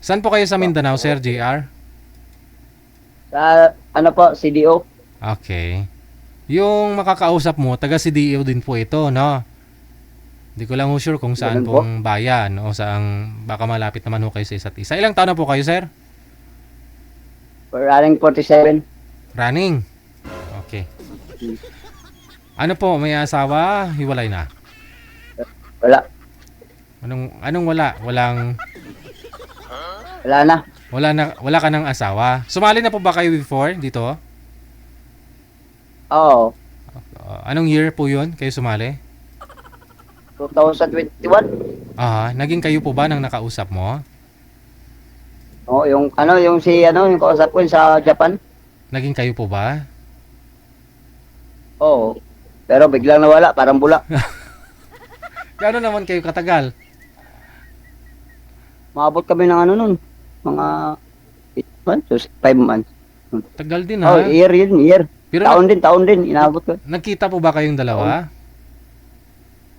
Saan po kayo sa Mindanao, Sir JR? Sa, ano po, CDO. Okay. Yung makakausap mo, taga CDO din po ito, no? Hindi ko lang sure kung saan Ganun po. pong bayan o saan baka malapit naman ho kayo sa isa't isa. Ilang taon na po kayo, sir? Running 47. Running. Okay. Ano po, may asawa? Hiwalay na. Wala. Anong wala? Wala na. Wala ka ng asawa. Sumali na po ba kayo before dito? Oo. Anong year po 'yun kayo sumali? 2021. Naging kayo po ba nang nakausap mo? Oo, yung yung kausap ko yun sa Japan. Naging kayo po ba? Oo. Pero biglang nawala, parang bula. Gaano naman kayo katagal? Maabot kami ng ano nun. Mga 8 months, 5 months. Tagal din Oh, ha. year. Pero Taon din, inabot ko. nagkita po ba kayong dalawa?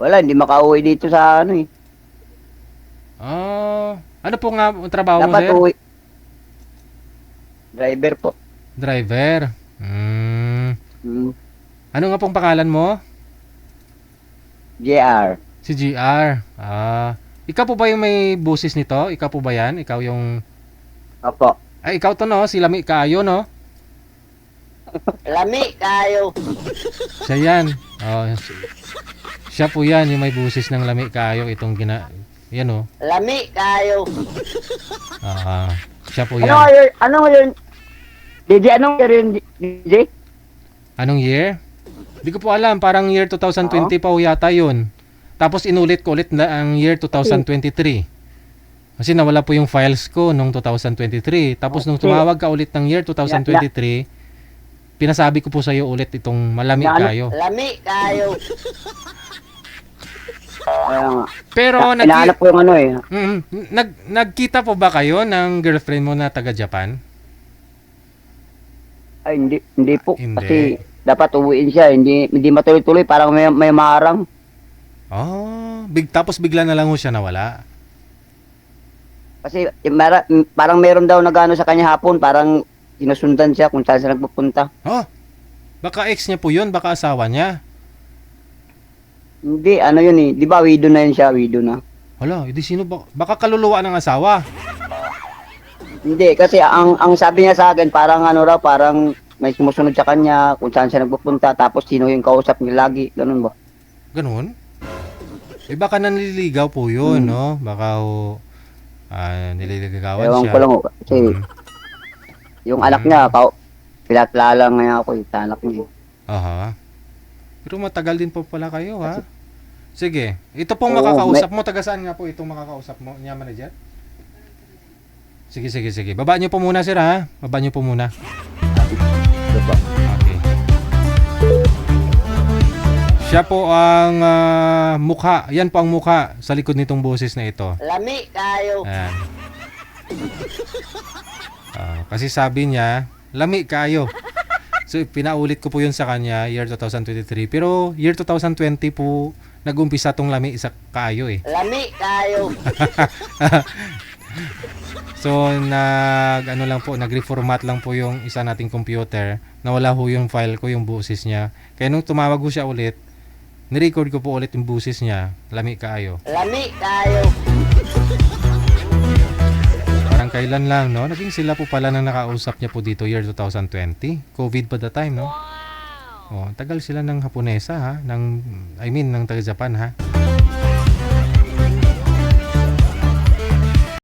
Wala, hindi makauwi dito sa ano eh. Ano po nga ang trabaho mo, Dapat sir? uwi. Driver po. Driver. Hmm. Ano nga pong pangalan mo? JR. Si GR. Ikaw po ba yung may busis nito? Ikaw po ba yan? Ikaw yung... Opo. Ay, ikaw to no? Si Lami Kaayo no? Lami kayo. Siya yan. Siya po yan, yung may busis ng Lami Kaayo. Itong yan o. Lami kayo. Siya po yan. Ano ngayon? DJ, anong year yun, DJ? Anong year? Hindi ko po alam. Parang year 2020 pa o yata yun. Tapos inulit ko ulit na ang year 2023. Kasi nawala po yung files ko nung 2023. Tapos nung tumawag ka ulit ng year 2023, pinasabi ko po sa iyo ulit itong malami kayo. Lami kayo. Pero Inaanap ko yung ano eh. nagkita po ba kayo ng girlfriend mo na taga Japan? Ay, hindi po. Hindi. Kasi dapat uwiin siya. Hindi matuloy-tuloy. Parang may marang. Tapos bigla na lang ho siya nawala. Kasi parang meron daw nagano sa kanya hapon. Parang sinusundan siya kung saan siya nagpupunta. Baka ex niya po yun, baka asawa niya. Hindi, ano yun eh. Di ba, widow na yun siya, widow na. Hala, hindi sino ba? Baka kaluluwa ng asawa. Hindi, kasi ang sabi niya sa akin, parang ano raw, parang may sumusunod sa kanya, kung saan siya nagpupunta, tapos sino yung kausap niya lagi, ganun ba? Ganun? Baka nanliligaw po yun, no? Baka nililigawan Ewan siya. ko lang ho, kasi yung anak niya, pinakilala nga ako sa anak niya. Pero matagal din po pala kayo, ha? Sige. Ito pong Oo, makakausap mo. Taga saan nga po itong makakausap mo? Niya, manager? Sige. Baba niyo po muna, sir, ha? Baba niyo po muna. Okay. Siya po ang mukha. Yan po ang mukha sa likod nitong boses na ito. Lami kayo. Ayan. Kasi sabi niya, lami kayo. So, pinaulit ko po yun sa kanya, year 2023. Pero, year 2020 po, nag-umpisa tong lami sa kayo eh. Lami kayo. So, nag-reformat lang po yung isa nating computer. Nawala ho yung file ko, yung busis niya. Kaya nung tumawag ko siya ulit, nirecord ko po ulit yung busis niya. Lami kayo. Lami kayo. Parang kailan lang, no? Naging sila po pala nang nakausap niya po dito, year 2020. COVID pa the time, no? Tagal sila ng Haponesa, ha? Ng taga Japan, ha?